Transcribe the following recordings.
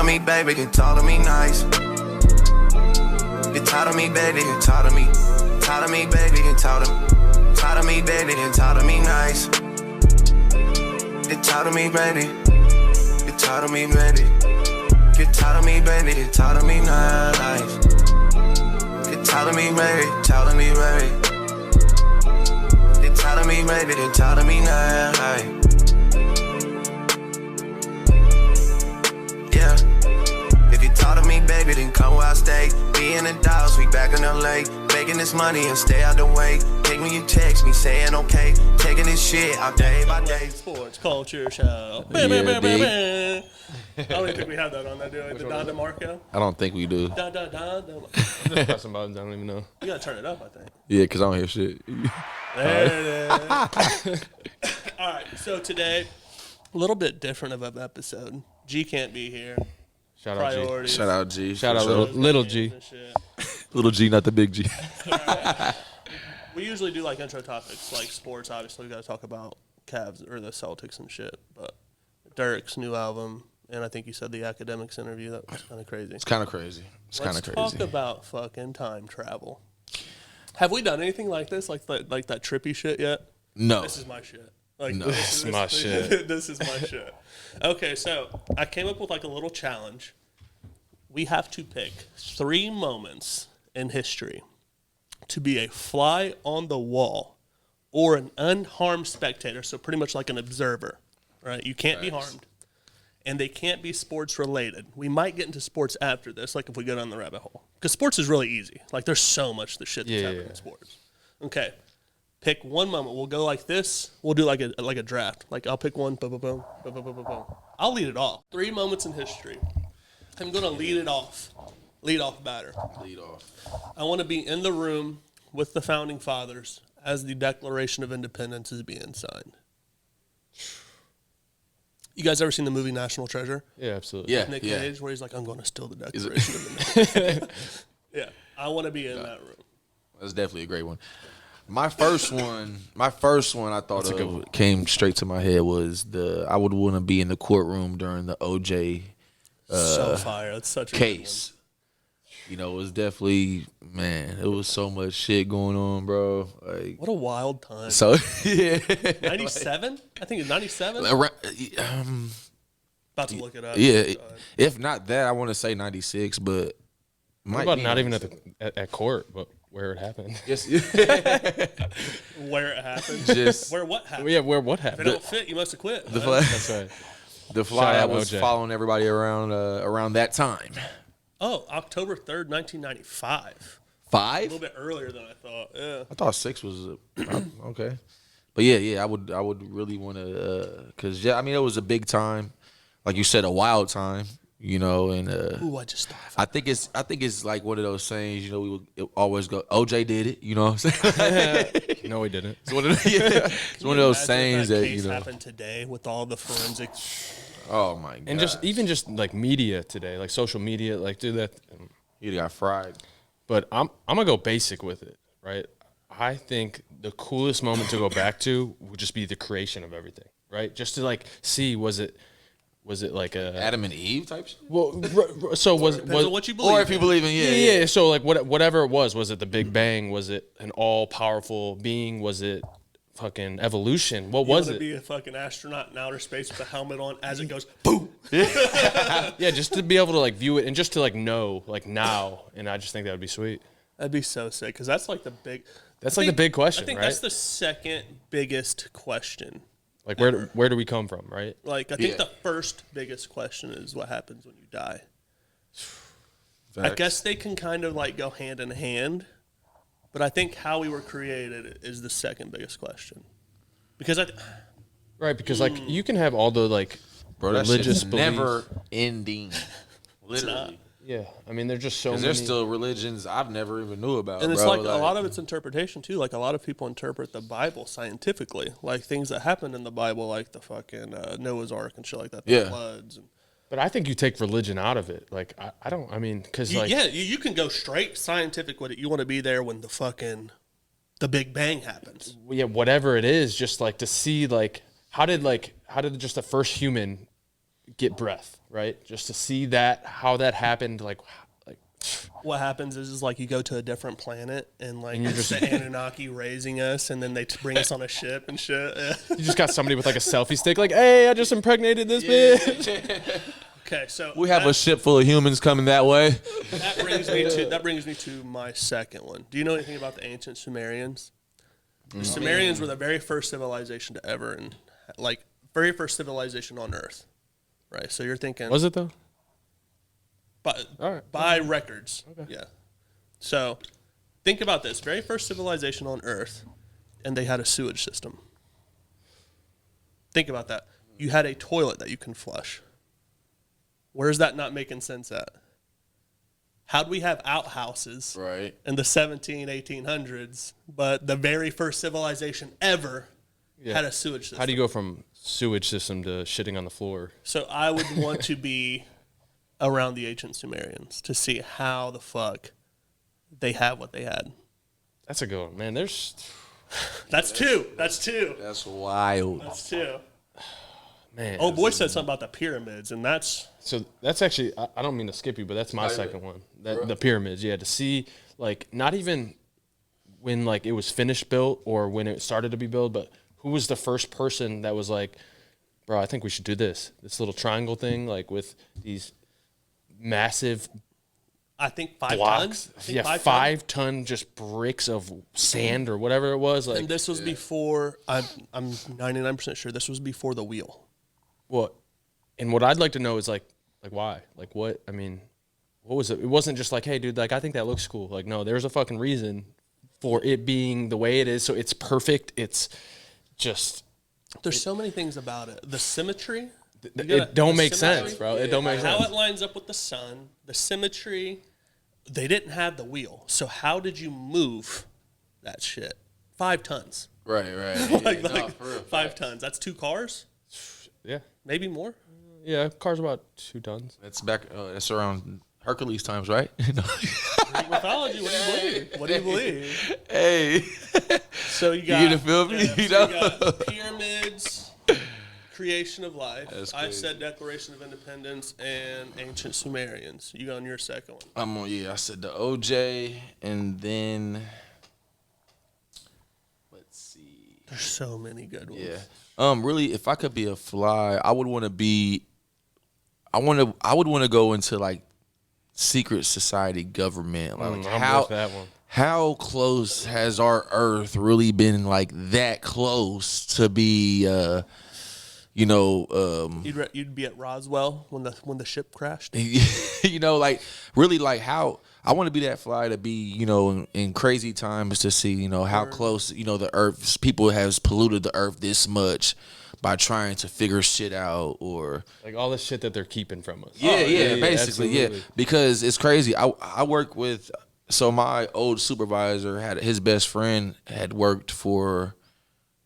of me, baby, get tired of me nice. Get tired of me, baby, get tired of me. Tired of me, baby, get tired of me. Tired of me, baby, get tired of me nice. Get tired of me, baby. Get tired of me, baby. Get tired of me, baby, get tired of me nice. Get tired of me, baby, tired of me, baby. Get tired of me, baby, get tired of me nice. Yeah. If you're tired of me, baby, then come where I stay. Be in the Dallas, we back in LA. Making this money and stay out the way. Take me, you text me, saying okay. Taking this shit out day by day. Sports Culture Show. I don't even think we have that on there, do we? The Don DeMarco? I don't think we do. Da. I'm just pressing buttons. I don't even know. You gotta turn it up, I think. Yeah, because I don't hear shit. There it is. All right, so today, a little bit different of an episode. G can't be here. Shout out G. Priorities. Shout out G. Shout out Sure. little G. And shit. Little G, not the big G. We usually do like intro topics, like sports. Obviously, we got to talk about Cavs or the Celtics and shit. But Derek's new album, and I think you said the Academics interview. That was kind of crazy. It's kind of crazy. Let's talk about fucking time travel. Have we done anything like this, like that trippy shit yet? No. This is my shit. Like, No. This is my shit. This is my shit. Okay, so I came up with like a little challenge. We have to pick 3 moments in history to be a fly on the wall or an unharmed spectator, so pretty much like an observer, right? You can't be harmed, and they can't be sports related. We might get into sports after this, like if we go down the rabbit hole, because sports is really easy. Like there's so much the shit that's happening in sports. Okay, pick one moment. We'll go like this. We'll do like a draft. Like I'll pick one. Boom, boom, boom, boom, boom, boom, boom, boom. I'll lead it off. 3 moments in history. I'm gonna lead it off. Lead off batter. Lead off. I want to be in the room with the founding fathers as the Declaration of Independence is being signed. You guys ever seen the movie National Treasure? Yeah, absolutely. Yeah. Nick Cage, where he's like, I'm going to steal the Declaration of Independence. Yeah, I want to be in that room. That's definitely a great one. My first one I thought of came straight to my head was I would want to be in the courtroom during the OJ So fire. That's such a case. You know, it was definitely, man, it was so much shit going on, bro. Like, what a wild time. so, yeah. 97? I think it's 97. About to look it up. Yeah. If not that, I want to say 96, but What about not even at court, but where it happened? Yes. Where it happened. Just Where what happened. Yeah, where what If it happened? don't fit, you must have quit. That's right. the fly Shout I out was OJ. following everybody around that time. Oh, October 3rd, 1995. A 5? little bit earlier than I thought. Yeah. I thought 6 was okay. But yeah, I would really want to, cause yeah, I mean it was a big time, like you said, a wild time, you know, and Ooh, I just thought. I think it's like one of those sayings, you know, we would always go, OJ did it, you know what I'm saying? No, he didn't. It's one of those sayings that you know. happened today with all the forensics. Oh my god! And just like media today, like social media, like do that. you got fried. But I'm gonna go basic with it, right? I think the coolest moment to go back to would just be the creation of everything, right? Just to like see was it like a Adam and Eve type shit? well, so was Depends on what you believe. Or if you believe in yeah. So like whatever it was it the Big Bang? Was it an all powerful being? Was it fucking evolution? What was You want to it? be a fucking astronaut in outer space with a helmet on as it goes boom. Yeah, just to be able to like view it and just to like know like now, and I just think that would be sweet. That'd be so sick because that's like the big. That's like the big question, I think right? that's the second biggest question. Like where do we come from, right? Like I think Yeah. the first biggest question is what happens when you die. I Facts. guess they can kind of like go hand in hand, but I think how we were created is the second biggest question. Because Right, because like you can have all the like Bro, that religious shit's beliefs. never ending. Literally. Yeah, I mean, there's just so many. There's still religions I've never even knew about. and it's bro. like a lot of it's interpretation too. Like a lot of people interpret the Bible scientifically, like things that happened in the Bible, like the fucking Noah's Ark and shit like that, the Yeah. floods. And, But I think you take religion out of it. Like I don't. I mean, because like you can go straight scientific with it. You want to be there when the Big Bang happens. yeah, whatever it is, just like to see like how did just the first human get breath, right? Just to see that, how that happened, like What happens is like you go to a different planet and like you're it's just- the Anunnaki raising us, and then they bring us on a ship and shit. Yeah. you just got somebody with like a selfie stick, like, hey, I just impregnated this bitch. Okay, so We have a ship full of humans coming that way. that brings me to my second one. Do you know anything about the ancient Sumerians? The Sumerians were the very first civilization to ever, and like very first civilization on Earth, right? So you're thinking, Was it though? By, All right. by records. Yeah. So think about this. Very first civilization on Earth, and they had a sewage system. Think about that. You had a toilet that you can flush. Where's that not making sense at? How'd we have outhouses Right. in the 1800s, but the very first civilization ever had a sewage system? How do you go from sewage system to shitting on the floor? So I would want to be around the ancient Sumerians to see how the fuck they have what they had. That's a good one, man. There's That's two. That's two. That's wild. That's two. man. Oh, boy said something about the pyramids, and that's So that's actually, I don't mean to skip you, but that's my second one. The pyramids, yeah, to see, like, not even when, like, it was finished built or when it started to be built, but who was the first person that was like, bro, I think we should do this little triangle thing, like, with these massive I think 5 blocks. tons. I think Yeah, 5 5 ton just bricks of sand or whatever it was. Like, And this was before. I'm 99% sure this was before the wheel. what? And what I'd like to know is, like why? Like, what? I mean, what was it? It wasn't just like, hey, dude, like, I think that looks cool. Like, no, there's a fucking reason for it being the way it is. So it's perfect. It's just, There's so many things about it. The symmetry. it don't make sense, bro. It don't make How sense. it lines up with the sun, the symmetry. They didn't have the wheel, so how did you move that shit? 5 tons. Right, right. Like, No, like for real. 5 tons. That's 2 cars, Yeah. maybe more. Yeah. Car's about 2 tons. That's back. That's around Hercules times, right? Greek mythology. What do you believe? What do you believe? Hey, So you got. you gonna feel me? yeah, You so know? you got pyramids, creation of life. That's I crazy. said Declaration of Independence and ancient Sumerians. You go on your second one. I'm on. Yeah, I said the OJ, and then let's see. There's so many good ones. Yeah. Really, if I could be a fly, I would want to be. I would want to go into like secret society government. Like I'm how with that one. how close has our Earth really been like that close to be? You'd be at Roswell when the ship crashed. Like really, like how I want to be that fly to be, in crazy times to see, how close, the Earth people has polluted the Earth this much by trying to figure shit out or. Like, all the shit that they're keeping from us. Yeah, basically, yeah. absolutely. Because it's crazy. I work with, so my old supervisor his best friend had worked for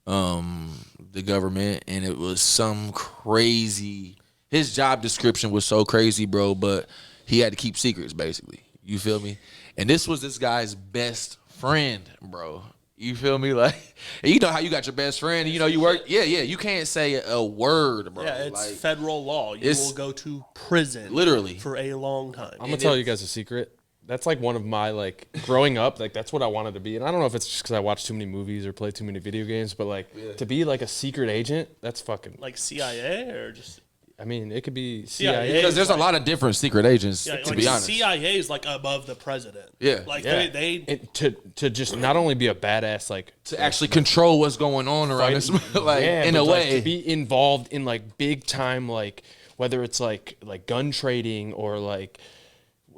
the government, and it was some crazy. His job description was so crazy, bro, but he had to keep secrets, basically. You feel me? And this was this guy's best friend, bro. You feel me? Like, and you know how you got your best friend, and you work. Yeah, you can't say a word, bro. Yeah, it's like, federal law. You it's- will go to prison Literally. for a long time. I'm gonna tell you guys a secret. That's like one of my, like, growing up, like, that's what I wanted to be. And I don't know if it's just because I watched too many movies or played too many video games, but like to be like a secret agent, that's fucking. Like CIA or just I mean, it could be CIA. CIA. because there's a lot of different secret agents, yeah, to like be honest. CIA is like above the president. Yeah. like Yeah. they And to just not only be a badass, like, To actually control what's going on around this, like yeah, in but, a like, way. to be involved in like big time, like whether it's like gun trading or like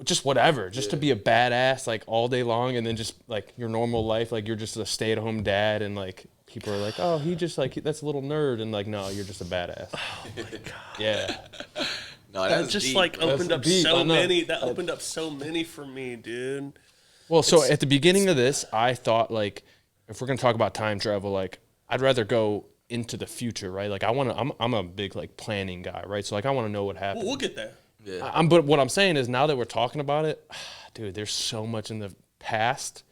just whatever, just to be a badass like all day long, and then just like your normal life, like you're just a stay-at-home dad, and like people are like, oh, he just like that's a little nerd, and like, no, you're just a badass. Oh my god. Yeah. No, that that's just deep. like opened up deep, I so know. many. That opened up so many for me, dude. Well, so at the beginning of this, I thought, like, if we're gonna talk about time travel, like, I'd rather go into the future, right? Like, I'm a big like planning guy, right? So like, I want to know what happened. We'll get there. But what I'm saying is, now that we're talking about it, dude, there's so much in the past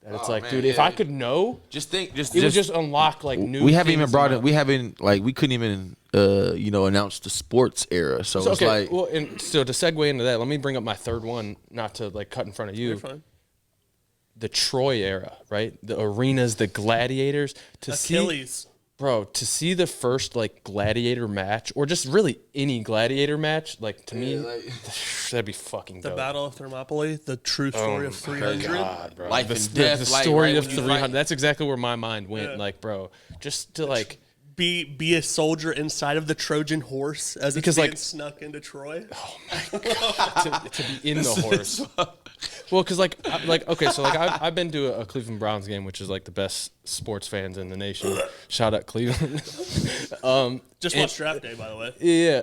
That it's Oh, like, man, dude, if yeah. I could know, Just think, it would just unlock like new. we haven't even things brought in it. my- We haven't we couldn't even announce the sports era. So, So, it's okay, like well, and so to segue into that, let me bring up my third one, not to like cut in front of you. You're fine. The Troy era, right? The arenas, the gladiators. To Achilles. to see the first like gladiator match, or just really any gladiator match, like to me, that'd be fucking The dope. Battle of Thermopylae, the true story of 300. God, bro. Life the, and the- death, the like, story right of when you 300. fight. That's exactly where my mind went. Yeah. Like, bro, just to like, Be a soldier inside of the Trojan horse as Because, it's being like- snuck into Troy. to be in the horse. Well, because okay, so like I've been to a Cleveland Browns game, which is like the best sports fans in the nation. Shout out Cleveland. Just watched draft day, by the way. Yeah,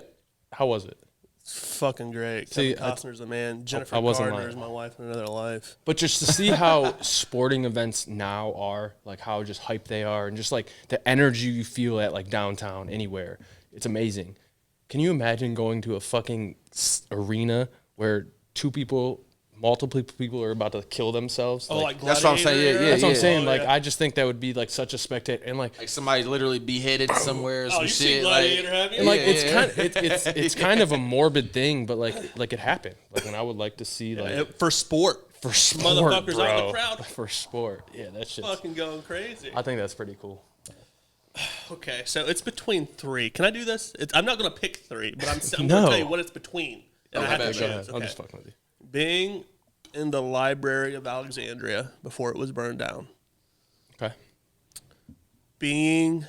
how was it? Fucking great. See, Kevin Costner's the man. Jennifer I wasn't Gardner lying. is my wife in another life. But just to see how sporting events now are, like how just hype they are, and just like the energy you feel at like downtown anywhere, it's amazing. Can you imagine going to a fucking arena where multiple people are about to kill themselves? Oh, like That's what I'm saying, Gladiator yeah, era? that's what I'm saying. Oh, Like, yeah. I just think that would be like such a spectator, and like, somebody literally beheaded somewhere. Or some you shit. seen Gladiator, have you? and like Yeah, it's yeah. kind it's kind of a morbid thing, but like it happened. Like, and I would like to see like For sport. for sport, Motherfuckers bro. out in the crowd. For sport, yeah, that shit's. Fucking going crazy. I think that's pretty cool. Okay, so it's between three. Can I do this? I'm not going to pick three, but I'm No. going to tell you what it's between. And I have to go choose. ahead. Okay. I'm just fucking with you. Being in the Library of Alexandria before it was burned down. Okay. Being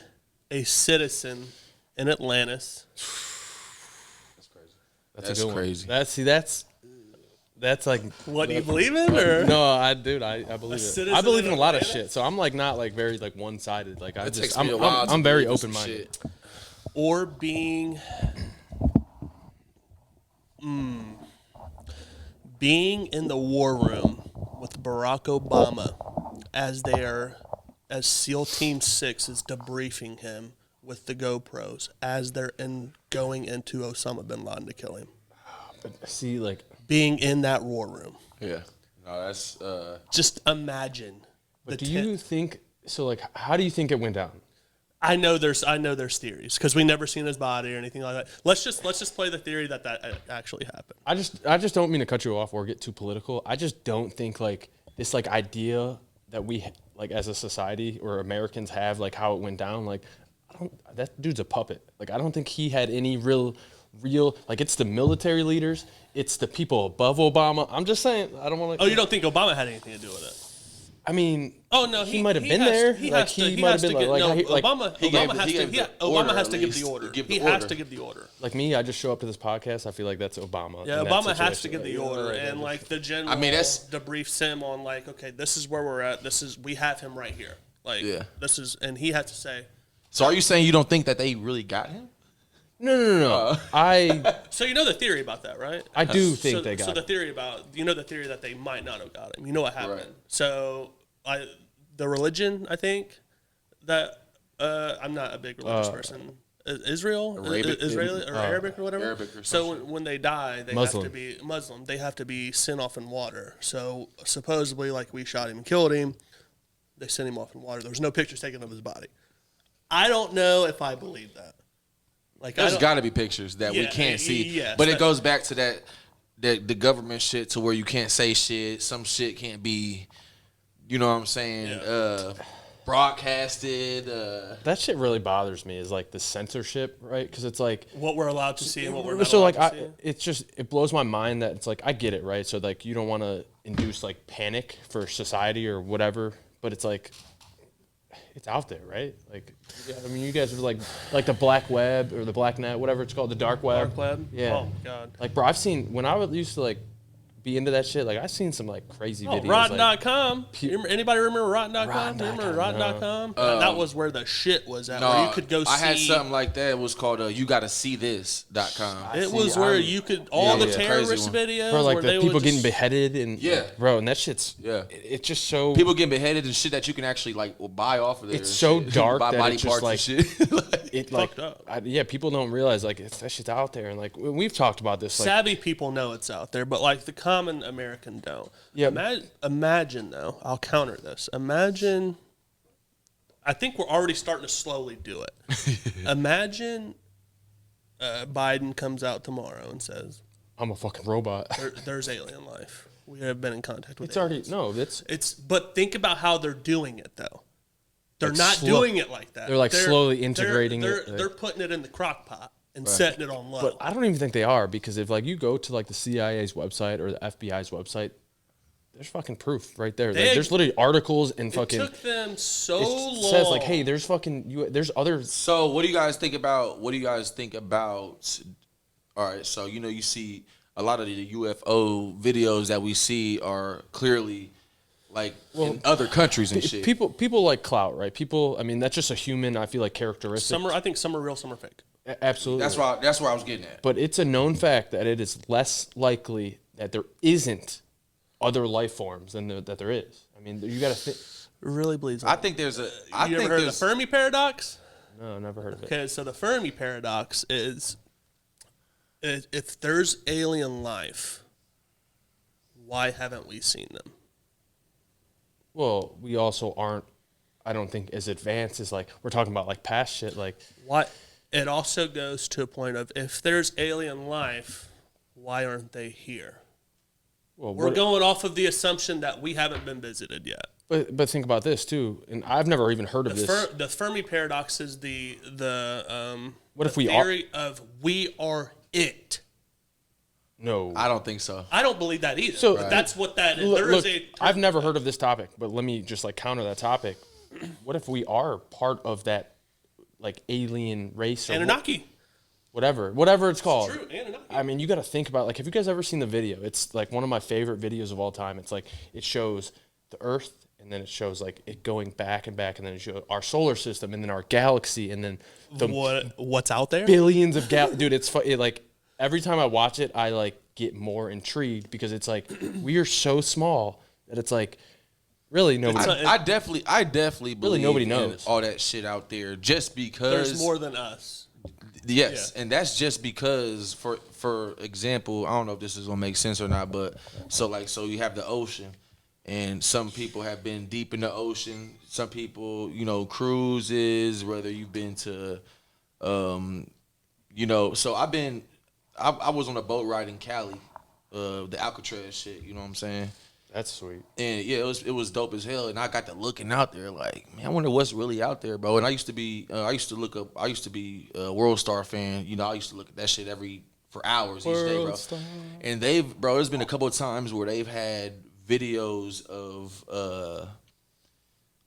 a citizen in Atlantis. That's a good one. crazy. That's like What do you believe in? Or? no, I believe it. citizen I believe in in a lot of Atlanta? shit, so I'm like not like very like one sided. Like It takes me a while I'm to very believe in some open minded. shit. Or being in the war room with Barack Obama as SEAL Team 6 is debriefing him with the GoPros as they're going into Osama bin Laden to kill him. See, like, Being in that war room. Yeah. No, that's Just imagine. but do you think so? Like, how do you think it went down? I know there's theories because we never seen his body or anything like that. Let's just play the theory that actually happened. I just don't mean to cut you off or get too political. I just don't think like this like idea that we like as a society or Americans have like how it went down. Like, that dude's a puppet. Like, I don't think he had any real like, it's the military leaders, it's the people above Obama. I'm just saying, I don't want to. Oh, you don't think Obama had anything to do with it? I mean, Oh no, he might have been there. He Like, has to. he He might has have to been get. like, No, like, Obama. he gave- Obama has he to. gave the Obama order, has at to give least, the order. to give the He has order. to give the order. like me, I just show up to this podcast. I feel like that's Obama. Yeah, in that Obama has to situation. give the Like, order, right, and right. like the general. that's- debriefs him on like, okay, this is where we're at. We have him right here. Like, Yeah. this is, and he had to say. So are you saying you don't think that they really got him? No. I So you know the theory about that, right? I do think so, they got So the him. theory about the theory that they might not have got him. You know what happened. Right. So the religion, I think that I'm not a big religious person. Israel, Arabic. Israeli or Arabic or whatever. Arabic or so when they die, they Muslim. have to be Muslim. They have to be sent off in water. So supposedly, like we shot him and killed him, they sent him off in water. There was no pictures taken of his body. I don't know if I believe that. Like There's I don't- got to be pictures that we Yeah, can't see. yes, but it that- goes back to that the government shit to where you can't say shit. Some shit can't be, you know what I'm saying, Yeah. broadcasted. that shit really bothers me is like the censorship, right? Because it's like what we're allowed to see and what we're not so allowed like to see. it's just it blows my mind that it's like I get it, right? So like you don't want to induce like panic for society or whatever, but it's like it's out there, right? Like, yeah, I mean, you guys are like the black web or the black net, whatever it's called, the dark web. Dark web? Yeah. Oh, God. Like, bro, I've seen when I used to like be into that shit. Like, I've seen some like crazy Oh, videos. Like, Rotten.com. Anybody remember Rotten.com? Remember Rotten.com, Rotten.com? That was where the shit was at. where you could go see. I had something like that. It was called you gotta see this.com. It See, was where I'm- you could all the yeah, crazy terrorist one. videos. bro, like where the they would people getting just- beheaded and Yeah. bro, and that shit's Yeah. It's just so People getting beheaded and shit that you can actually like buy off of there. It's and so shit. dark buy that body it's just parts and shit. Like, it like fucked up. yeah, people don't realize like that shit's out there, and like we've talked about this. Like, Savvy people know it's out there, but like the common American don't. Yeah. Imagine though, I'll counter this. Imagine, I think we're already starting to slowly do it. Imagine Biden comes out tomorrow and says, I'm a fucking robot. there's alien life. We have been in contact with It's already aliens. no. But think about how they're doing it though. They're Like not doing it like that. they're, like, slowly integrating they're, it, like- They're putting it in the crock pot and setting it on low. But I don't even think they are, because if like you go to like the CIA's website or the FBI's website, there's fucking proof right there. Like, there's literally articles and it fucking. took them so It long. says like, hey, there's fucking there's other. So what do you guys think about? All right, so you see a lot of the UFO videos that we see are clearly like in other countries and shit. People like clout, right? People, I mean, that's just a human, I feel like, characteristic. I think some are real, some are fake. Absolutely. That's where I was getting at. But it's a known fact that it is less likely that there isn't other life forms than that there is. I mean, you got to think. Really believes. I think there's a. I You think ever heard of there's. the Fermi paradox? No, never heard of it. Okay, so the Fermi paradox is if there's alien life, why haven't we seen them? Well, we also aren't, I don't think, as advanced as like we're talking about like past shit. Like, Why? It also goes to a point of if there's alien life, why aren't they here? well, We're going off of the assumption that we haven't been visited yet. but think about this too, and I've never even heard of this. The Fermi paradox is the What if the we are- theory of we are it. No, I don't think so. I don't believe that either. So- but that's what that is. Look, There is a. I've never heard of this topic, but let me just like counter that topic. What if we are part of that like alien race or Anunnaki. whatever it's called? True, Anunnaki. I mean, you got to think about like, have you guys ever seen the video? It's like one of my favorite videos of all time. It's like it shows the Earth, and then it shows like it going back and back, and then it shows our solar system, and then our galaxy, and then the What's out there? billions of dude. It's like every time I watch it, I like get more intrigued because it's like we are so small that it's like really nobody. I definitely believe nobody in knows. all that shit out there just because There's more than us. Yes, Yeah. and that's just because, for example, I don't know if this is gonna make sense or not, but so you have the ocean, and some people have been deep in the ocean. Some people, cruises, whether you've been to, So I was on a boat ride in Cali, the Alcatraz shit. You know what I'm saying? That's sweet. And yeah, it was dope as hell. And I got to looking out there like, man, I wonder what's really out there, bro. And I used to be a World Star fan. I used to look at that shit for hours each day, bro. World Star. And there's been a couple of times where they've had videos of,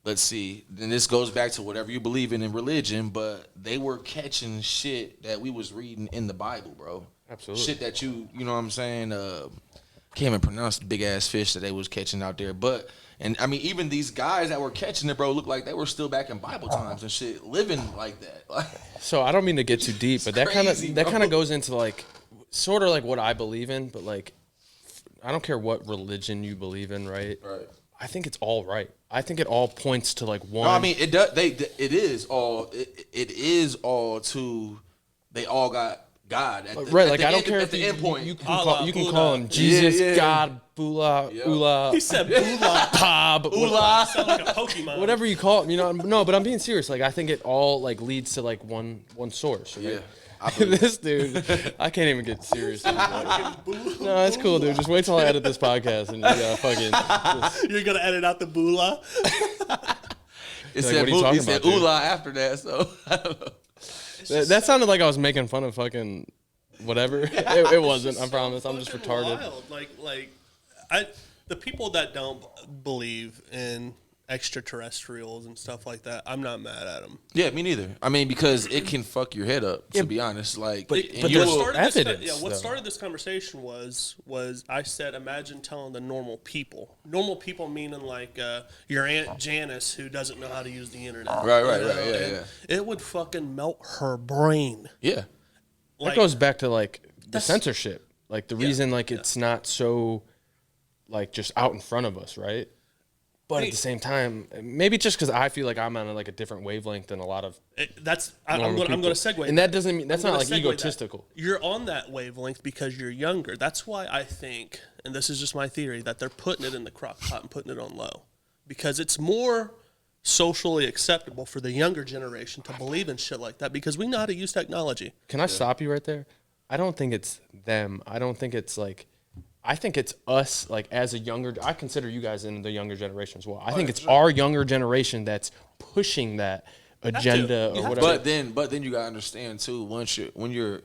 let's see, and this goes back to whatever you believe in religion, but they were catching shit that we was reading in the Bible, bro. Absolutely. Shit that you know what I'm saying? Can't even pronounce the big ass fish that they was catching out there. But and I mean, even these guys that were catching it, bro, looked like they were still back in Bible times and shit, living like that. Like, So I don't mean to get too deep, but that crazy, kind bro. of goes into like sort of like what I believe in, but like I don't care what religion you believe in, right? right. I think it's all right. I think it all points to like one. No, I mean it does. It is all to. They all got God. right, like I don't end, care at if the you, end point. you can Allah, call, you can Buddha. call him Jesus, Yeah. God, Bula, Yep. Ula, He said Bula. Pab, Sound like a Pokemon. whatever you call it. No, but I'm being serious. Like I think it all like leads to like one source. Right? Yeah, I believe This dude, I can't even get serious. No, it's cool, dude. Just wait till I edit this podcast and you gotta fucking. You're gonna edit out the Bula. It Like, said, what are you talking it said about, dude? Ula after that. So I don't know. That sounded like I was making fun of fucking whatever. It wasn't. I promise. I'm just Fucking retarded. Wild. The people that don't believe in extraterrestrials and stuff like that, I'm not mad at them. Yeah, me neither. I mean, because it can fuck your head up. To be honest, like, but and there's you no will- evidence, what though. started this conversation was I said, imagine telling the normal people. Normal people meaning like your Aunt Janice who doesn't know how to use the internet. Right, you know, yeah, and yeah. It would fucking melt her brain. yeah. That goes back to like the That's- censorship. Like the reason like it's not so like just out in front of us, right? But at the same time, maybe just because I feel like I'm on like a different wavelength than a lot of I'm normal going to people. segue. And that doesn't mean that's I'm not gonna like segue that. egotistical. You're on that wavelength because you're younger. That's why I think, and this is just my theory, that they're putting it in the crock pot and putting it on low, because it's more socially acceptable for the younger generation to believe in shit like that because we know how to use technology. Can I stop you right there? I don't think it's them. I don't think it's like. I think it's us, like as a younger. I consider you guys in the younger generation as well. I think it's our younger generation that's pushing that agenda or whatever. But then you gotta understand too. When you're,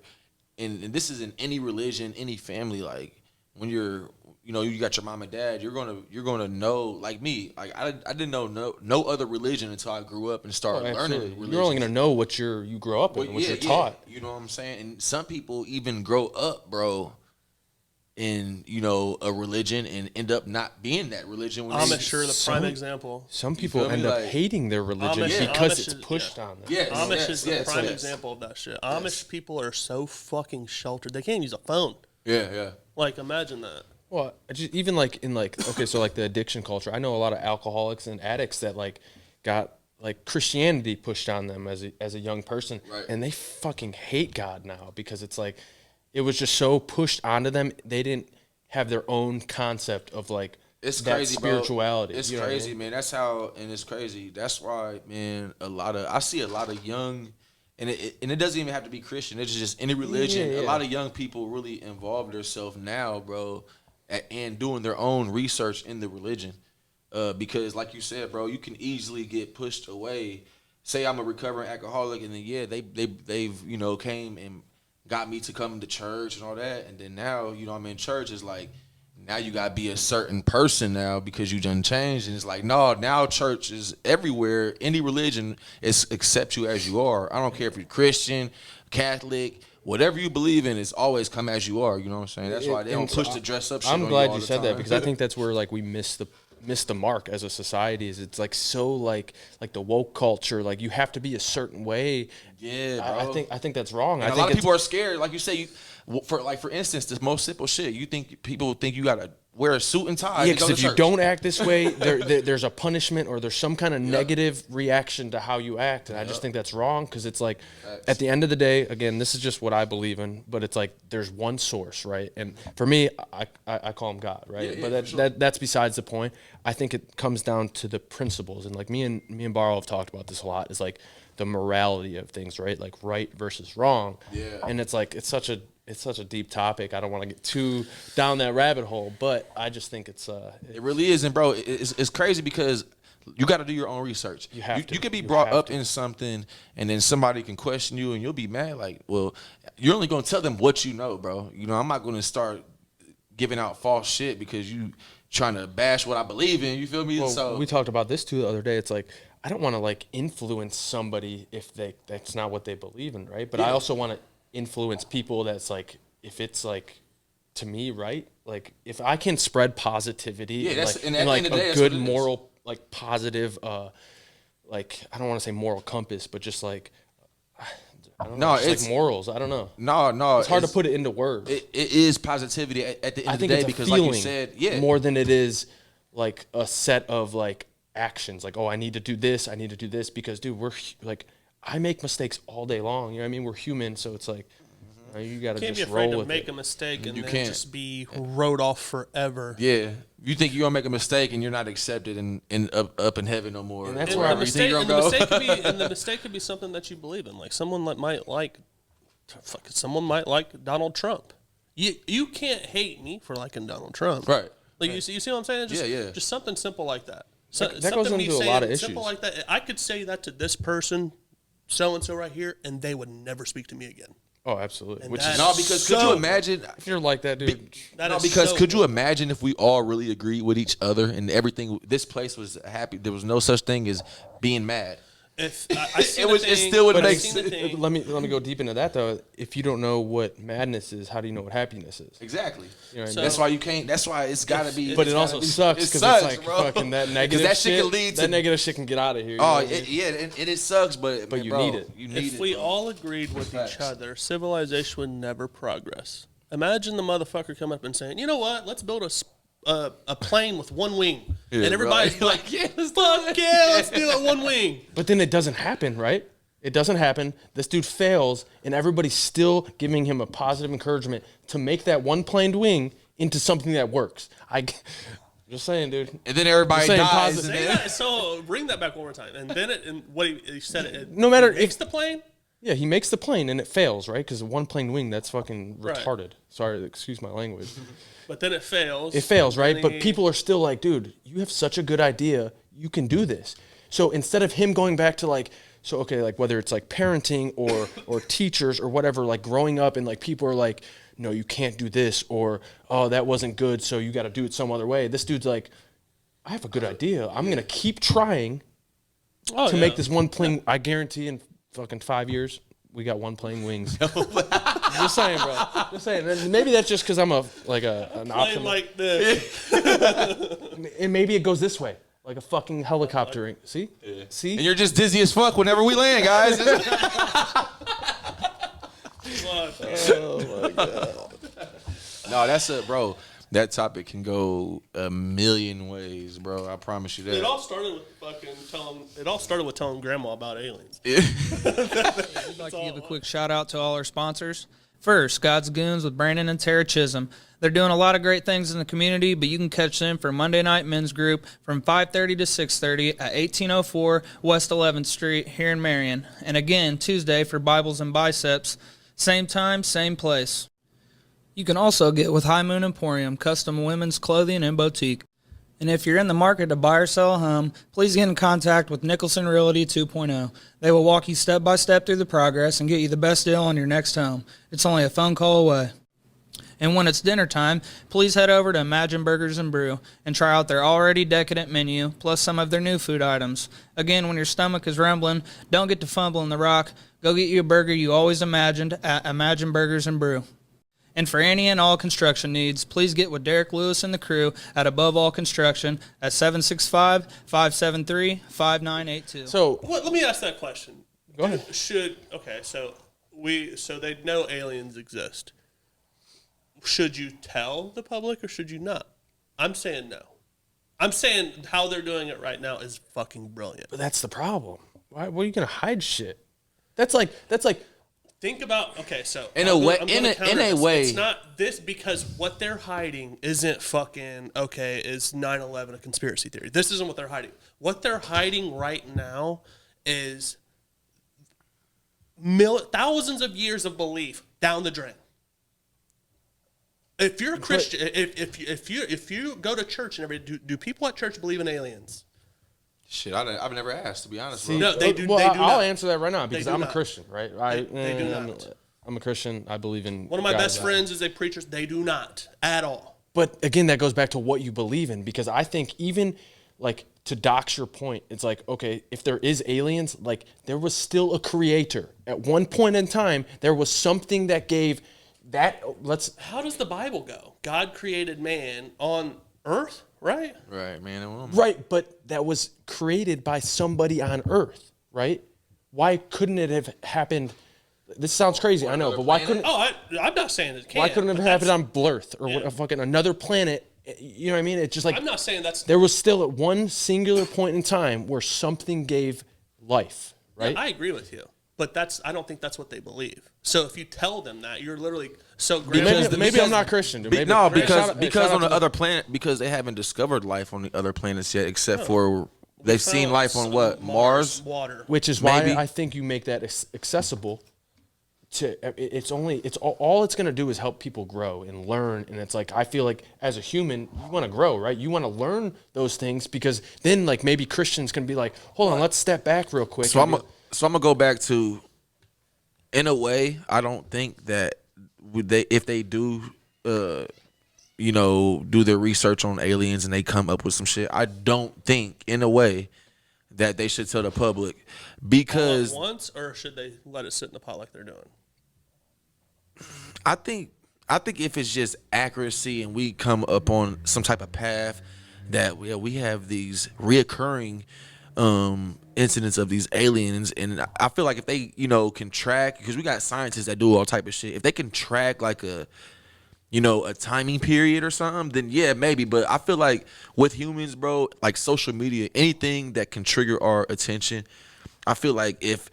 and this is in any religion, any family. Like when you're, you got your mom and dad. You're gonna know. Like me, like I didn't know no other religion until I grew up and started learning. You're only gonna know what you grow up in, what you're taught. You know what I'm saying? And some people even grow up, bro, in a religion and end up not being that religion. When Amish are the prime example. Some people end up hating their religion because Amish it's pushed on them. Yes, Amish is the prime example of that shit. Amish people are so fucking sheltered. They can't use a phone. Yeah. Like, imagine that. Well, even like in like okay, so like the addiction culture. I know a lot of alcoholics and addicts that like got like Christianity pushed on them as a young person, right. And they fucking hate God now because it's like it was just so pushed onto them. They didn't have their own concept of like it's that crazy, spirituality. Bro. It's you know crazy, what I mean? man. That's how, and it's crazy. That's why, man. I see a lot of young. And it doesn't even have to be Christian. It's just any religion. Yeah. A lot of young people really involve themselves now, bro, and doing their own research in the religion. Because, like you said, bro, you can easily get pushed away. Say I'm a recovering alcoholic, and then they've came and got me to come to church and all that, and then now I'm in church. It's like now you gotta be a certain person now because you done changed, and it's like no, now church is everywhere. Any religion is accept you as you are. I don't care if you're Christian, Catholic, whatever you believe in, it's always come as you are. You know what I'm saying? That's why they don't push the dress up shit. I'm on glad all you the said time. that because I think that's where like we miss the mark as a society. Is it's like so like the woke culture, like you have to be a certain way. Yeah, bro. I think that's wrong. And a lot of people are scared. Like you say, for instance, the most simple shit. People think you gotta wear a suit and tie. Yeah, because if you don't act this way, there's a punishment or there's some kind of negative reaction to how you act, and I just think that's wrong because it's like at the end of the day, again, this is just what I believe in, but it's like there's one source, right? And for me, I call him God, right? Yeah, but that's besides the point. I think it comes down to the principles, and like me and Barrow have talked about this a lot. Is like the morality of things, right? Like right versus wrong. Yeah. And it's like it's such a deep topic. I don't want to get too down that rabbit hole, but I just think it's It really isn't, bro. It's crazy because you got to do your own research. You have to. You can be brought up in something, and then somebody can question you, and you'll be mad. Like, well, you're only gonna tell them what you know, bro. I'm not gonna start giving out false shit because you trying to bash what I believe in. You feel me? well, So we talked about this too the other day. It's like I don't want to like influence somebody if that's not what they believe in, right? But I also want to influence people that's like if it's like to me, right? Like if I can spread positivity and like a good moral, like positive, like I don't want to say moral compass, but just like I don't know, it's like morals. I don't know. No, it's hard to put it into words. It is positivity at the end of the day it's a because, feeling like you said, more than it is like a set of like actions. Like, oh, I need to do this. I need to do this because, dude, we're like, I make mistakes all day long. You know what I mean? We're human, so it's like you got to Can't just be afraid roll to with make it. a mistake and You then can't. just be wrote off forever. Yeah, you think you're gonna make a mistake and you're not accepted in up in heaven no more. And that's And where the you think mistake, you're and the gonna mistake go. could be, and the mistake could be something that you believe in. Like someone someone might like Donald Trump. You can't hate me for liking Donald Trump, Right. Like you see what I'm saying? Just, Yeah. Just something simple like that. That goes me into a saying lot of simple issues. like that. I could say that to this person, so and so right here, and they would never speak to me again. Oh, absolutely. And Which that- is No, because could So- you imagine? if you're like that, dude. That No, is because so could you cool. imagine if we all really agreed with each other and everything? This place was happy. There was no such thing as being mad. If I seen It a was- it thing- still would but I make seen a sense. thing- Let me go deep into that though. If you don't know what madness is, how do you know what happiness is? Exactly. You know what I mean? That's why you can't. That's why it's got to be. But it it's also gotta be- sucks it because sucks, it's like bro. fucking that 'Cause negative that shit can lead to that negative shit can get out of here. You Oh know what I mean? yeah, and it sucks, but you bro, need it. You need If it. we bro. all agreed with Facts. each other, civilization would never progress. Imagine the motherfucker coming up and saying, "You know what? Let's build a plane with one wing, Yeah, and everybody's bro. like, "Fuck yeah, let's do it, one wing." But then it doesn't happen, right? It doesn't happen. This dude fails, and everybody's still giving him a positive encouragement to make that one planed wing into something that works. Just saying, dude. And then everybody Just saying dies. positive. And Say then, that, so bring that back one more time, and then and what he said it. No matter makes if- the plane. Yeah, he makes the plane and it fails, right? Because one planed wing, that's fucking Right. retarded. Sorry, excuse my language. But then it fails. It fails, right? And But he- people are still like, dude, you have such a good idea. You can do this. So instead of him going back to like, so okay, like whether it's like parenting or teachers or whatever, like growing up and like people are like, no, you can't do this, or oh, that wasn't good, so you got to do it some other way. This dude's like, I have a good idea. I'm gonna keep trying Oh, to yeah. make this one plane. I guarantee in fucking 5 years we got one plane wings. Just saying, bro. Just saying. And maybe that's just because I'm an plane optimist. like this. And maybe it goes this way, like a fucking helicopter. See? See? and you're just dizzy as fuck whenever we land, guys. No, that's it, bro. That topic can go a million ways, bro. I promise you that. It all started with fucking telling. It all started with telling grandma about aliens. I'd like to give a quick shout out to all our sponsors. First, God's Goons with Brandon and Tara Chisholm. They're doing a lot of great things in the community, but you can catch them for Monday Night Men's Group from 5:30 to 6:30 at 1804 West 11th Street here in Marion. And again, Tuesday for Bibles and Biceps. Same time, same place. You can also get with High Moon Emporium, custom women's clothing and boutique. And if you're in the market to buy or sell a home, please get in contact with Nicholson Realty 2.0. They will walk you step by step through the progress and get you the best deal on your next home. It's only a phone call away. And when it's dinner time, please head over to Imagine Burgers and Brew and try out their already decadent menu, plus some of their new food items. Again, when your stomach is rumbling, don't get to fumbling the rock. Go get you a burger you always imagined at Imagine Burgers and Brew. And for any and all construction needs, please get with Derek Lewis and the crew at Above All Construction at 765-573-5982. So Let me ask that question. Go ahead. So they know aliens exist. Should you tell the public or should you not? I'm saying no. I'm saying how they're doing it right now is fucking brilliant. but that's the problem. Why? What are you gonna hide shit? That's like Think about so In I'm a gonna- way- I'm in gonna a- counter in a this. way- it's not this because what they're hiding isn't fucking is 9/11 a conspiracy theory? This isn't what they're hiding. What they're hiding right now is thousands of years of belief down the drain. If you're a Christian, if you go to church and everything, do people at church believe in aliens? Shit, I've never asked, to be honest. see, bro. No, they do- Well, they do I'll not. answer that right now because do I'm a not. Christian, right? They do not. I'm a Christian. I believe in One of my God. best friends is a preacher. They do not at all. But again, that goes back to what you believe in because I think even like to dox your point, it's like, okay, if there is aliens, like there was still a creator. At one point in time, there was something that gave that How does the Bible go? God created man on earth, right? Right, man. and woman. right, but that was created by somebody on earth, right? Why couldn't it have happened? This sounds crazy, I know, but why couldn't I'm not saying it can't. why couldn't it but have happened that's- on Blurth or Yeah. fucking another planet? You know what I mean? It's just like I'm not saying that's. there was still at one singular point in time where something gave life, right? I agree with you, but I don't think that's what they believe. So if you tell them that, you're literally maybe I'm not Christian, dude. Maybe, No, Hey, because shout out on to the other planet, because they haven't discovered life on the other planets yet, except for they've seen found life on some what, Mars? water. which is why maybe. I think you make that accessible. It's all it's going to do is help people grow and learn, and it's like I feel like as a human you want to grow, right? You want to learn those things because then like maybe Christians can be like, hold on, let's step back real quick. So and I'm gonna go back to, in a way, I don't think that if they do, do their research on aliens and they come up with some shit, I don't think, in a way, that they should tell the public because All at once, or should they let it sit in the pot like they're doing? I think if it's just accuracy and we come up on some type of path that we have these reoccurring incidents of these aliens, and I feel like if they can track, because we got scientists that do all type of shit, if they can track like a you know, a timing period or something, then yeah, maybe. But I feel like with humans, bro, like social media, anything that can trigger our attention, I feel like if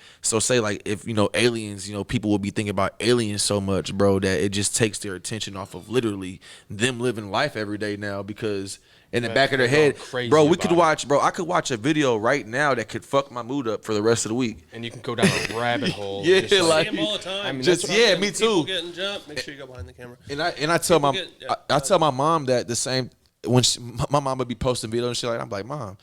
you know, aliens, you know, people will be thinking about aliens so much, bro, that it just takes their attention off of literally them living life every day now, because in the back of their head, crazy bro, we about could it. watch, bro, I could watch a video right now that could fuck my mood up for the rest of the week. And you can go down a rabbit hole. Yeah, just See like- him all the time. I mean, Just- that's what yeah, me People too. getting jumped. Make sure you go behind the camera. And I tell my People get- I tell my mom that the same when my mom would be posting videos and shit like that, I'm like, Mom,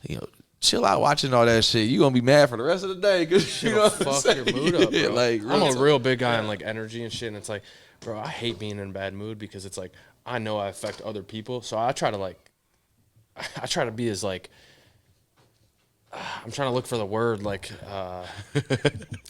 you know, chill out watching all that shit. You gonna be mad for the rest of the day because you know what I'm fuck your saying? mood up, Yeah, bro. like I'm a real real big guy on like energy and shit, and it's like, bro, I hate being in a bad mood because it's like I know I affect other people, so I try to be as like I'm trying to look for the word like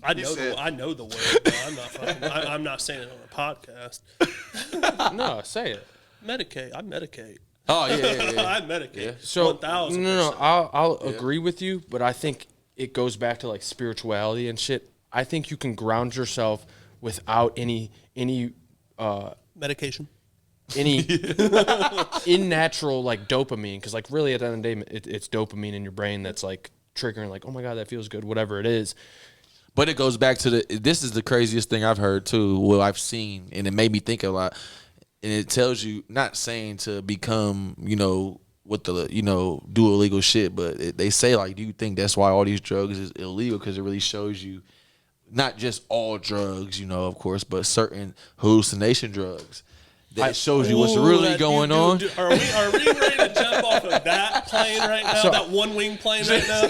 I know the word. Bro. I'm not saying it on a podcast. no, say it. Medicate. I medicate. Oh yeah, yeah, yeah. I medicate. So 1000%. no, I'll agree with you, but I think it goes back to like spirituality and shit. I think you can ground yourself without any Medication. unnatural like dopamine, because like really at the end of the day it's dopamine in your brain that's like triggering like, oh my god, that feels good, whatever it is. But it goes back to this is the craziest thing I've heard too, what I've seen, and it made me think a lot. And it tells you, not saying to become, you know, with the, you know, do illegal shit, but they say like, do you think that's why all these drugs is illegal? Because it really shows you not just all drugs, you know, of course, but certain hallucination drugs. That shows you what's really going on. Are we ready to jump off of that plane right now? That one wing plane right now?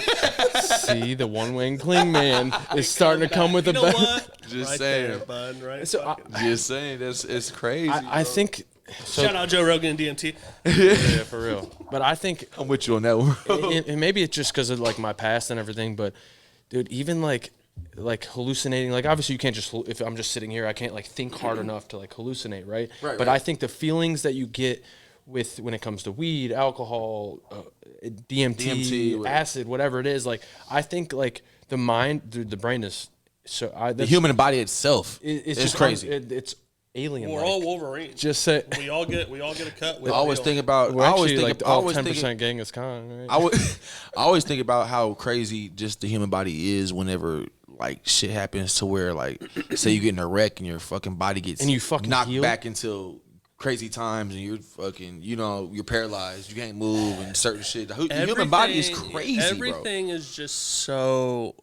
See, the one wing cling man is starting to come with you a know bet. what? Just right saying. there, bud. Right. So Just saying, it's crazy. I think so. Shout out Joe Rogan and DMT. Yeah, for real. But I think I'm with you on that one. and maybe it's just because of like my past and everything, but dude, even like hallucinating, like obviously you can't just, if I'm just sitting here I can't like think hard enough to like hallucinate, right? Right, But right. I think the feelings that you get with when it comes to weed, alcohol, DMT, right. acid, whatever it is, like I think like the mind, dude, the brain is so The human body itself it's is just crazy. it's alien. We're all Wolverines. just say we all get a cut. With I always think about. we're I always actually think. like I all always 10% think. Genghis Khan, right? I always think about how crazy just the human body is whenever like shit happens to where like say you get in a wreck and your fucking body gets And you fucking knocked heal? back into crazy times and you're fucking, you know, you're paralyzed, you can't move and certain shit. The human body is crazy, bro. Everything is just so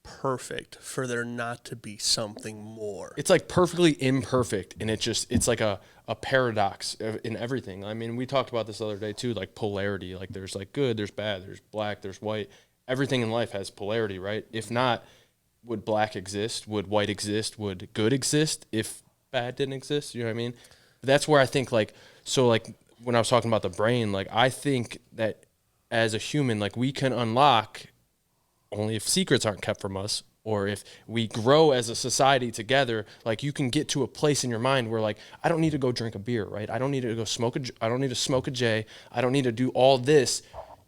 perfect for there not to be something more. It's like perfectly imperfect, and it's like a paradox in everything. I mean, we talked about this the other day too, like polarity. Like there's like good, there's bad, there's black, there's white. Everything in life has polarity, right? If not, would black exist? Would white exist? Would good exist if bad didn't exist? You know what I mean? That's where I think like, so like when I was talking about the brain, like I think that as a human, like we can unlock only if secrets aren't kept from us, or if we grow as a society together. Like you can get to a place in your mind where like, I don't need to go drink a beer, right? I don't need to go smoke I don't need to smoke a J. I don't need to do all this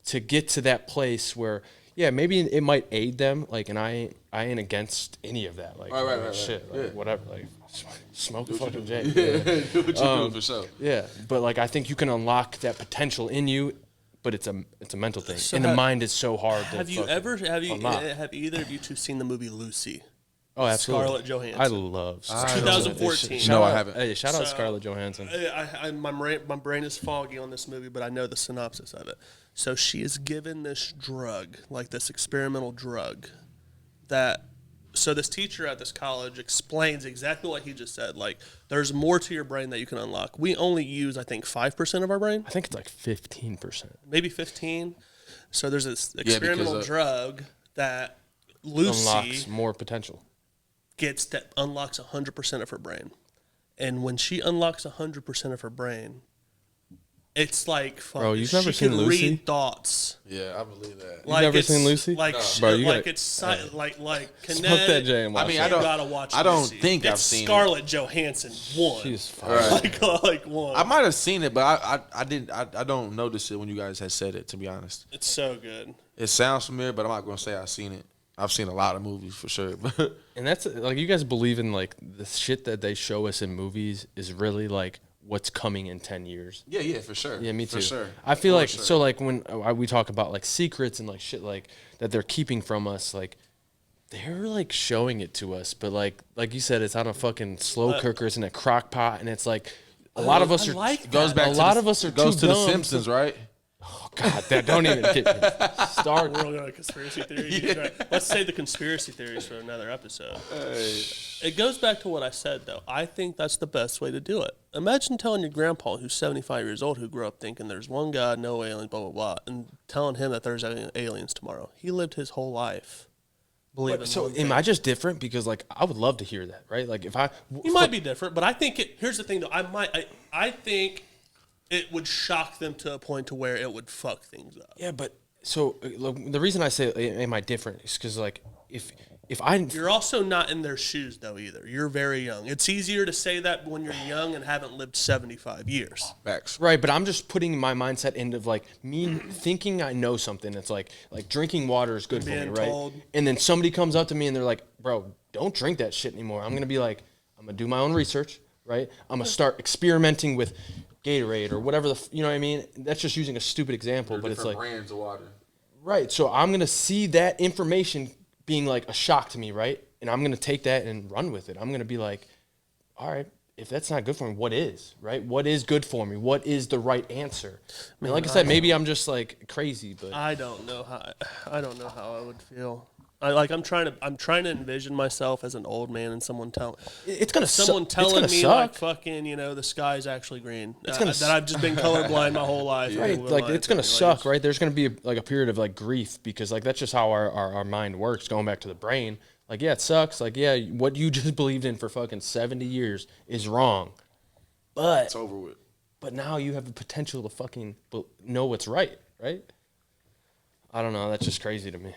to get to that place where, yeah, maybe it might aid them. Like, and I ain't against any of that. Like, right, shit, like, yeah. whatever. Like, smoke a fucking J. Do what you do for sure. Yeah, but like I think you can unlock that potential in you, but it's a mental thing, So and the have- mind is so hard. To Have you fucking ever unlock. have either of you two seen the movie Lucy? Oh, absolutely. Scarlett Johansson. I love 2014. Shout No, I out- haven't. Hey, shout out So- Scarlett Johansson. My brain is foggy on this movie, but I know the synopsis of it. So she is given this drug, like this experimental drug, that. So this teacher at this college explains exactly what he just said. Like, there's more to your brain that you can unlock. We only use, I think, 5% of our brain, I think it's like 15%. maybe 15. So there's this because, experimental drug that Lucy Unlocks more potential. gets that unlocks 100% of her brain. And when she unlocks 100% of her brain, it's like Bro, you've she never seen can Lucy? read thoughts. Yeah, I believe that. Like never it's- seen Lucy? Like, Bro, you like gotta- it's like Smoke Kinetic. that J and watch I mean, it. I don't- Gotta watch I don't Lucy. think I've It's seen it. Scarlett Johansson one. She's fine. like one. I might have seen it, but I didn't. I don't notice it when you guys had said it. To be honest, It's so good. it sounds familiar, but I'm not gonna say I've seen it. I've seen a lot of movies for sure. But And that's like, you guys believe in like the shit that they show us in movies is really like what's coming in 10 years. Yeah, for sure. Yeah, me too. For sure. I feel For like sure. so like when we talk about like secrets and like shit like that they're keeping from us, like they're like showing it to us, but like you said, it's on a fucking slow cooker, it's in a crock pot, and it's like a lot of us are like Goes back a to lot the- of us are goes too to the dumb Simpsons, right? Oh God, that don't even get me started. We're going to conspiracy theories. Right. Let's save the conspiracy theories for another episode. It goes back to what I said, though. I think that's the best way to do it. Imagine telling your grandpa, who's 75 years old, who grew up thinking there's one God, no aliens, blah, blah, blah, and telling him that there's aliens tomorrow. He lived his whole life believing So one am thing. I just different? Because like I would love to hear that, right? Like if I You might be different, but I think here's the thing, though. I think it would shock them to a point to where it would fuck things up. Yeah, but so look, the reason I say am I different is because like if I You're also not in their shoes, though, either. You're very young. It's easier to say that when you're young and haven't lived 75 years. Facts. right, but I'm just putting my mindset into like me thinking I know something. That's like drinking water is good for me, Being right? told. And then somebody comes up to me and they're like, "Bro, don't drink that shit anymore." I'm gonna be like, I'm gonna do my own research, right? I'm gonna start experimenting with Gatorade or whatever you know what I mean. That's just using a stupid example, but it's like brands of water. right. So I'm gonna see that information being like a shock to me, right? And I'm gonna take that and run with it. I'm gonna be like, all right, if that's not good for me, what is, right? What is good for me? What is the right answer? I mean, like I said, maybe I'm just like crazy, but I don't know how I would feel. I'm trying to envision myself as an old man and someone telling it's gonna someone suck. It's telling gonna me suck. like fucking the sky's actually green. gonna That I've just been colorblind my whole life. Right, in like my it's gonna opinion. suck, right? There's gonna be like a period of like grief because like that's just how our mind works. Going back to the brain, like yeah, it sucks. Like yeah, what you just believed in for fucking 70 years is wrong, but It's over with. but now you have the potential to fucking know what's right, right? I don't know. That's just crazy to me.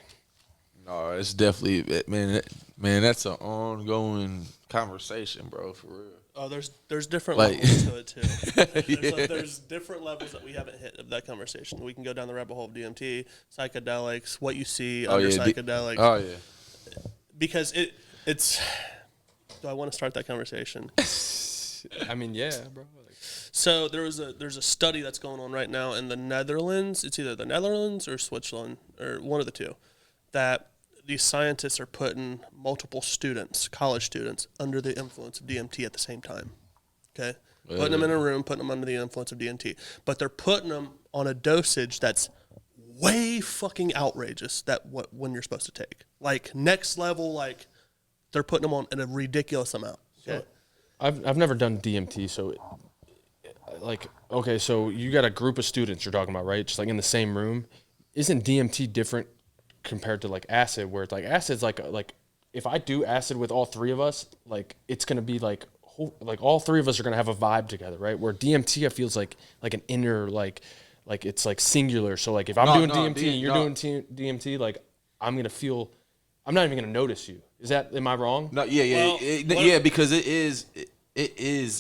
No, it's definitely man. That's an ongoing conversation, bro. For real. Oh, there's different Like- levels to it too. There's different levels that we haven't hit of that conversation. We can go down the rabbit hole of DMT, psychedelics, what you see under psychedelics. Oh yeah. Because it's. Do I want to start that conversation? I mean, yeah, bro. So there's a study that's going on right now in the Netherlands. It's either the Netherlands or Switzerland or one of the two, that these scientists are putting multiple students, college students, under the influence of DMT at the same time. Okay, putting them in a room, putting them under the influence of DMT, but they're putting them on a dosage that's way fucking outrageous. When you're supposed to take, like next level, like they're putting them on in a ridiculous amount. Okay. I've never done DMT, so like okay, so you got a group of students you're talking about, right? Just like in the same room. Isn't DMT different compared to like acid, where it's like acid's like if I do acid with all three of us, like it's gonna be like all three of us are gonna have a vibe together, right? Where DMT I feels like an inner like it's like singular. So like if I'm doing DMT and you're doing DMT, like I'm gonna feel, I'm not even gonna notice you. Am I wrong? No, yeah, Well, yeah, because it is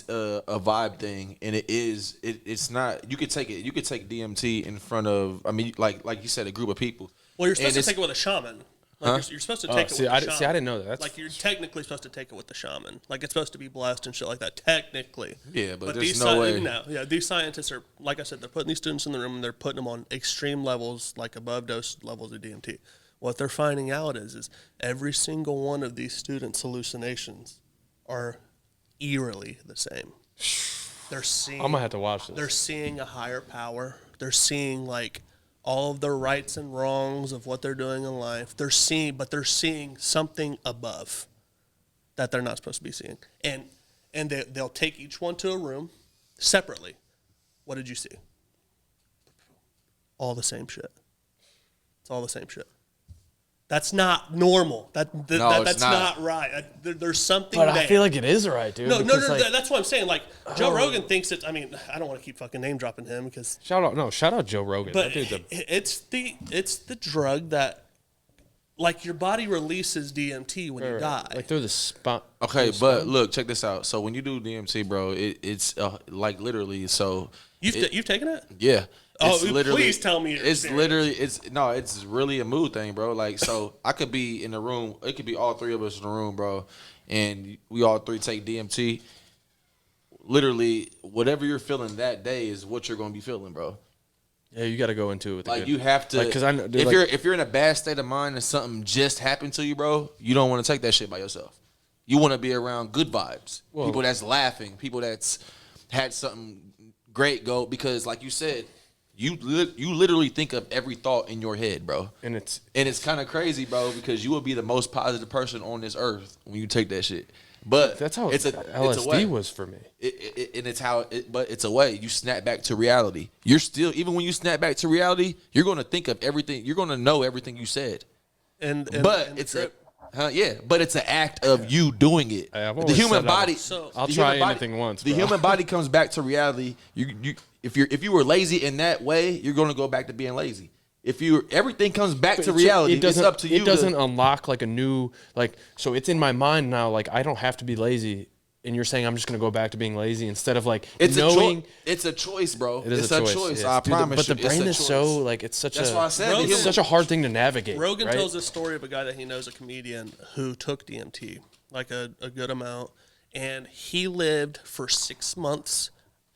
a vibe thing, and it's not. You could take DMT in front of. I mean, like you said, a group of people. Well, you're supposed And to take it with a shaman. Like you're supposed to take it with a shaman. I didn't know that. That's, Like you're technically supposed to take it with the shaman. Like it's supposed to be blessed and shit like that. Technically. Yeah, but there's these no way. No, yeah, these scientists are, like I said, they're putting these students in the room and they're putting them on extreme levels, like above dose levels of DMT. What they're finding out is every single one of these students' hallucinations are eerily the same. They're seeing. I'm gonna have to watch this. They're seeing a higher power. They're seeing like all of their rights and wrongs of what they're doing in life. They're seeing something above that they're not supposed to be seeing. And they'll take each one to a room separately. What did you see? All the same shit. It's all the same shit. That's not normal. That's not. not right. There's something but there. I feel like it is right, dude. No, because, like, that's what I'm saying. Like, Joe Rogan thinks it's, I mean, I don't want to keep fucking name dropping him because, shout out Joe Rogan. but That dude's it's the drug that, like, your body releases DMT when you die. like through the spot. Okay, but look, check this out. So when you do DMT, bro, it's like literally. So You've taken it? yeah. Oh, It's literally, please tell me your It's experience. literally, it's really a mood thing, bro. Like, so I could be in the room. It could be all three of us in the room, bro, and we all three take DMT. literally whatever you're feeling that day is what you're gonna be feeling, bro. Yeah, you got to go into it with a Like good- you have to, Like, 'cause I know, dude, if you're in a bad state of mind and something just happened to you, bro, you don't want to take that shit by yourself. You want to be around good vibes, people that's laughing, people that's had something great go. Because, like you said, you literally think of every thought in your head, bro. and it's kind of crazy, bro, because you will be the most positive person on this earth when you take that shit. But that's how it's a LSD way. was for me. And it's how but it's a way you snap back to reality. You're still, even when you snap back to reality, you're going to think of everything. You're going to know everything you said. But it's but it's an act of you doing it. Hey, I've The always human said body. I'll the try human body- anything once, The bro. human body comes back to reality. If you were lazy in that way, you're going to go back to being lazy. If everything comes back to reality, it's up to you. It doesn't unlock like a new so it's in my mind now. Like I don't have to be lazy, and you're saying I'm just gonna go back to being lazy instead of like knowing. It's a choice, bro. It is it's a choice. yes. I Dude, promise but you. the brain it's a is choice. so like it's such That's a. why I said it's such a hard thing to navigate. Rogan right? tells a story of a guy that he knows, a comedian, who took DMT, like a good amount, and he lived for 6 months,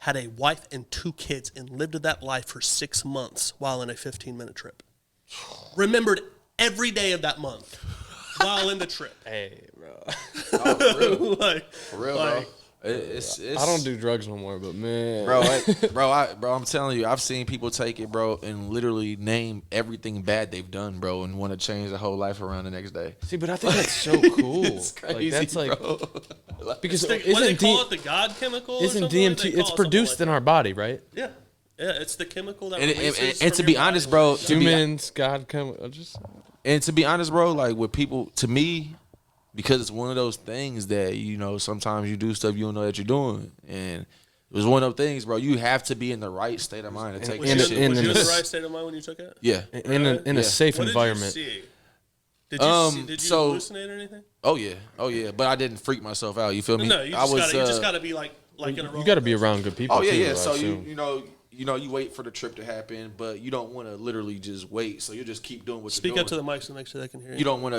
had a wife and 2 kids, and lived that life for 6 months while in a 15-minute trip. Remembered every day of that month while in the trip. Hey, bro. For real, bro. It's I don't do drugs no more, but man, bro, I'm telling you, I've seen people take it, bro, and literally name everything bad they've done, bro, and want to change their whole life around the next day. See, but I think that's so cool. It's crazy, like that's like bro. because What do they isn't call it? The God chemical? or isn't something? They DMT? call It's it something produced like in our body, right? that. Yeah, it's the chemical that And- releases and from to your be body honest, when bro, you to die. be- Humans, God, come just. And to be honest, bro, like with people, to me, because it's one of those things that, sometimes you do stuff you don't know that you're doing. And it was one of those things, bro. You have to be in the right state of mind to take Was that you, shit. was you in the this- right state of mind when you took it? Yeah. In a safe What environment. Did you see? Did you So- hallucinate or anything? Oh yeah. But I didn't freak myself out. You feel me? No, you I just gotta be like in a You got to be around good people. Oh yeah, too, yeah. I So assume. you wait for the trip to happen, but you don't want to literally just wait. So you just keep doing what Speak you're up to doing. the mic so next to they can hear you. You don't want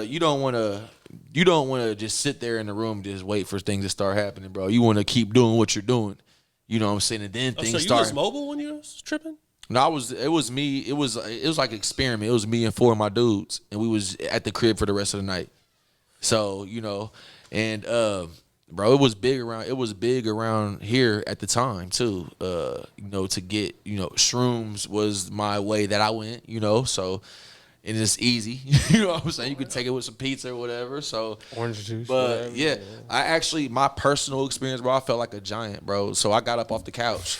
to just sit there in the room just wait for things to start happening, bro. You want to keep doing what you're doing. You know what I'm saying? And then Oh, things so you start. was mobile when you was tripping? No, it was me. It was like an experiment. It was me and 4 of my dudes, and we was at the crib for the rest of the night. So and bro, it was big around here at the time too. To get shrooms was my way that I went. So. And it's easy, you know what I'm saying? You could take it with some pizza or whatever. So Orange juice, but whatever. yeah, my personal experience, bro, I felt like a giant, bro. So I got up off the couch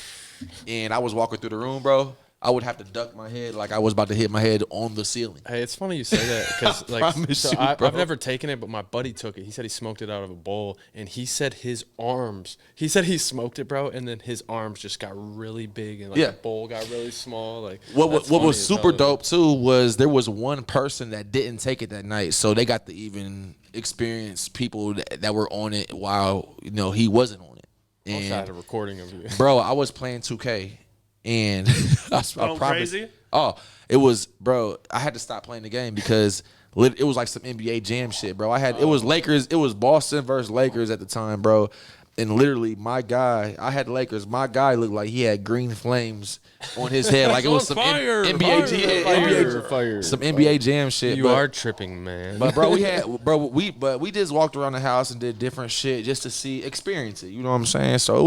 and I was walking through the room, bro. I would have to duck my head like I was about to hit my head on the ceiling. Hey, it's funny you say that because promise you, bro. I've never taken it, but my buddy took it. He said he smoked it out of a bowl, and he said his arms. He said he smoked it, bro, and then his arms just got really big, and like Yeah. the bowl got really small. Like What that's was funny super as hell. dope too was there was one person that didn't take it that night, so they got to even experience people that were on it while he wasn't on it. I wish I had And a recording of you. bro, I was playing 2K, and I Going promise. crazy? Oh, it was, bro. I had to stop playing the game because it was like some NBA Jam shit, bro. It was Lakers. It was Boston versus Lakers at the time, bro. And literally, I had Lakers. My guy looked like he had green flames on his head, like it was some NBA Jam, Fire. some NBA Jam shit. You but, are tripping, man. But bro, we just walked around the house and did different shit just to experience it. You know what I'm saying? So it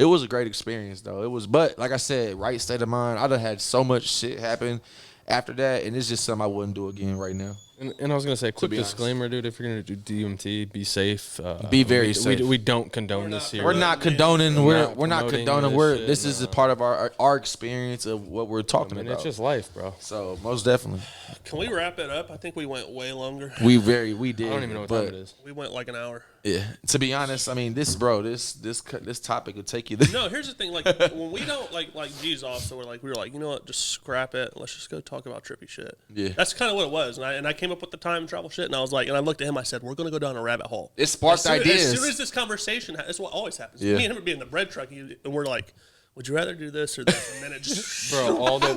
was a great experience though. But like I said, right state of mind. I done had so much shit happen after that, and it's just something I wouldn't do again right now. And I was gonna say, quick be honest. disclaimer, dude. If you're gonna do DMT, be safe. Be very we, safe. We don't condone this here. We're not condoning. We're We're not not promoting condoning. this shit, This is a part of our experience of what we're talking I mean, about. it's just life, bro. So most definitely, Can we wrap it up? I think we went way longer. we did. I don't even know what but, time it is. We went like an hour. Yeah. To be honest, I mean, this topic would take you. No, here's the thing. Like when we don't like G's off, so we were like, you know what, just scrap it. Let's just go talk about trippy shit. Yeah. That's kind of what it was. And I came up with the time travel shit, and I was like, and I looked at him. I said, we're gonna go down a rabbit hole. It sparked ideas. As soon as this conversation, that's what always happens. Yeah. Me and him would be in the bread truck, and we're like, would you rather do this or this? And then it just Bro, all day.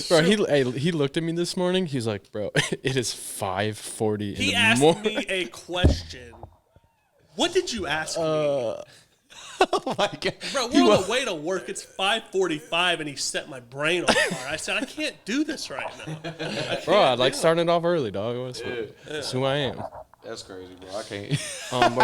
Bro, he looked at me this morning. He's like, bro, it is 5:40 in he the asked morning. me a question. What did you ask me? Like, Bro, we're on the way to work. It's 5:45, and he set my brain on fire. I said, I can't do this right now. Bro, I like starting it off early, dog. That's who I am. that's crazy, bro. I can't.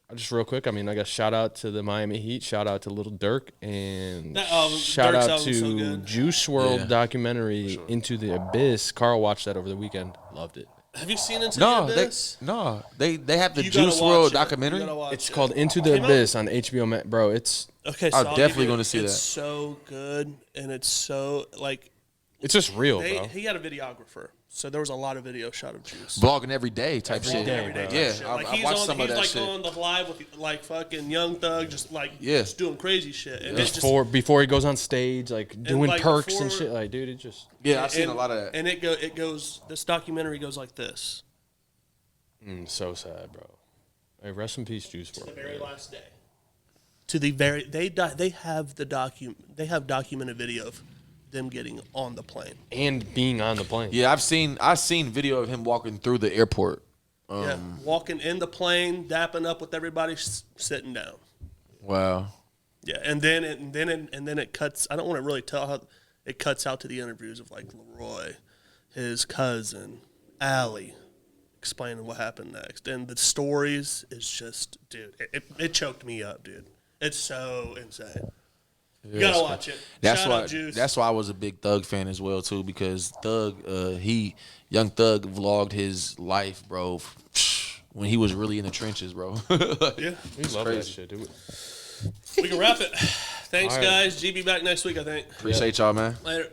But just real quick, I mean, I got shout out to the Miami Heat, shout out to Little Dirk, and shout Dirk's out album's so to good. Juice WRLD Yeah. documentary Into the Abyss. Carl watched that over the weekend, loved it. Have you seen Into No, the Abyss? they have the You gotta Juice watch WRLD it. documentary. You gotta watch It's it. called Into the Came out- Abyss on HBO Max, bro. It's Okay, I'm I'll definitely give you- gonna see it's that. so good, and it's so like just real, bro. he had a videographer, so there was a lot of video shot of Juice. Vlogging every day type shit. Every day, Yeah, shit. I Like watched some of he's that like shit. on the live with like fucking Young Thug, just like Yeah. just doing crazy shit. And it's just Before he goes on stage, like doing like, perks and before- shit, like dude, it just Yeah, I've seen and- a lot of that. And it goes. This documentary goes like this: so sad, bro. Hey, rest in peace, Juice the WRLD. very last day. To the very they have documented video of them getting on the plane. And being on the plane. Yeah, I've seen video of him walking through the airport. Yeah, walking in the plane, dapping up with everybody, sitting down. Wow. Yeah, and then it cuts. I don't want to really tell how it cuts out to the interviews of like Leroy, his cousin, Allie, explaining what happened next, and the stories is just, dude, it choked me up, dude. It's so insane. You gotta watch it. That's Shout why. out Juice. That's why I was a big Thug fan as well too, because Thug, Young Thug vlogged his life, bro, when he was really in the trenches, bro. Yeah, We love that shit, dude. we can wrap it. Thanks, All right. guys. GB back next week, I think. Appreciate y'all, man. Later.